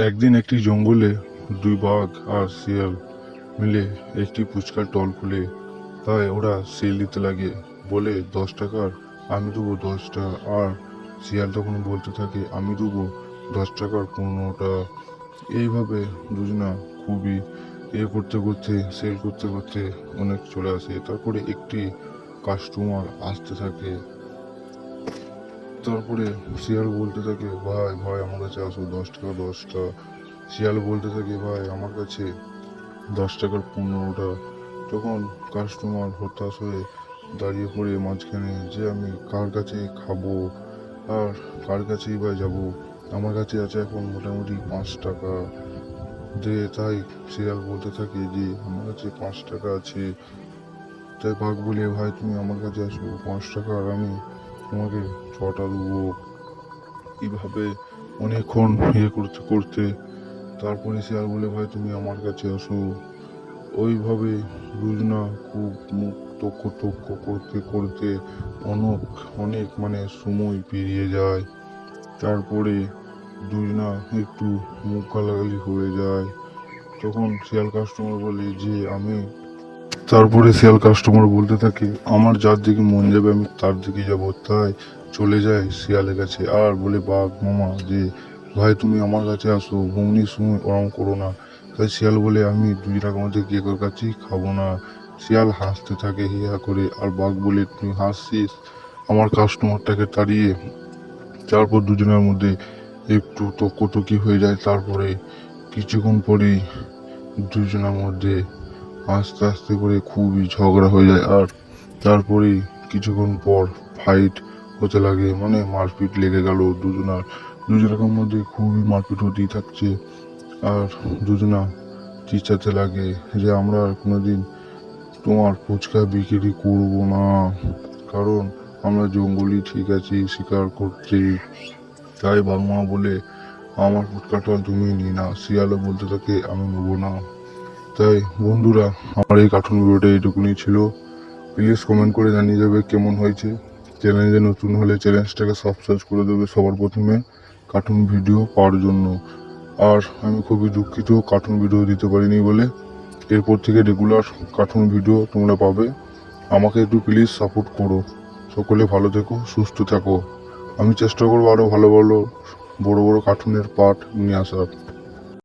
একদিন একটি জঙ্গলে দুই বাঘ আর শিয়াল মিলে একটি ফুচকার স্টল খুলে। তাই ওরা সেল দিতে লাগে, বলে 10 টাকার আমি দেবো 10টা। আর শিয়াল তখন বলতে থাকে, আমি দেবো 10 টাকার 15টা। এইভাবে দুজনা খুবই করতে করতে সেল করতে করতে অনেক চলে আসে। তারপরে একটি কাস্টমার আসতে থাকে। তারপরে শিয়াল বলতে থাকে, ভাই ভাই আমার কাছে আসো, 10 টাকা 10টা। শিয়াল বলতে থাকে, ভাই আমার কাছে 10 টাকার 15টা। তখন কাস্টমার হতাশ হয়ে দাঁড়িয়ে পড়ে মাঝখানে, যে আমি কার কাছে খাবো আর কার কাছেই বা যাবো। আমার কাছে আছে এখন মোটামুটি 5 টাকা দে। তাই শিয়াল বলতে থাকে যে আমার কাছে 5 টাকা আছে। তাই বাঘ বলে, ভাই তুমি আমার কাছে আসো, 5 টাকা আর আমি তোমাকে 6টা দেবো। এইভাবে অনেকক্ষণ করতে করতে তারপরে শিয়াল বলে, ভাই তুমি আমার কাছে আসো। ওইভাবে দুজনা খুব মুখ তক্ক তক্ক করতে করতে অনেক অনেক সময় পেরিয়ে যায়। তারপরে দুজনা একটু মুখ গালাগালি হয়ে যায়। তখন শিয়াল কাস্টমার বলে যে তারপরে শিয়াল কাস্টমার বলতে থাকে, আমার যার দিকে মন যাবে আমি তার দিকে যাব। তাই চলে যায় শিয়ালের কাছে আর বলে, বাঘ মামা যে ভাই তুমি আমার কাছে আসো, ঘুমনির সময় ওরম করো না। তাই শিয়াল বলে, আমি 2 টাকার মধ্যে কে কার কাছেই খাবো না। শিয়াল হাসতে থাকে হিয়া করে, আর বাঘ বলে, তুই হাসছিস আমার কাস্টমারটাকে তাড়িয়ে। তারপর দুজনের মধ্যে একটু তর্কতর্কি হয়ে যায়। তারপরে কিছুক্ষণ পরেই দুজনের মধ্যে আস্তে আস্তে করে খুবই ঝগড়া হয়ে যায়। আর তারপরে কিছুক্ষণ পর ফাইট হতে লাগে, মারপিট লেগে গেল দুজনের মধ্যে খুবই মারপিট হতেই থাকছে। আর দুজনা চিচাতে লাগে যে আমরা আর কোনোদিন তোমার ফুচকা বিক্রি করব না, কারণ আমরা জঙ্গলি ঠিক আছি শিকার করতে। তাই বাঘমা বলে, আমার ফুচকাটা তুমি নি না। শিয়ালও বলতে থাকে, আমি নেবো না। তাই বন্ধুরা, আমার এই কার্টুন ভিডিওটা এইটুকুনি ছিল। প্লিজ কমেন্ট করে জানিয়ে যাবে কেমন হয়েছে। চ্যানেলে নতুন হলে চ্যানেলটাকে সাবস্ক্রাইব করে দেবে সবার প্রথমে কার্টুন ভিডিও পাওয়ার জন্য। আর আমি খুবই দুঃখিত কার্টুন ভিডিও দিতে পারিনি বলে। এরপর থেকে রেগুলার কার্টুন ভিডিও তোমরা পাবে। আমাকে একটু প্লিজ সাপোর্ট করো। সকলে ভালো থেকো, সুস্থ থাকো। আমি চেষ্টা করবো আরও ভালো ভালো বড় বড় কার্টুনের পার্ট নিয়ে আসার।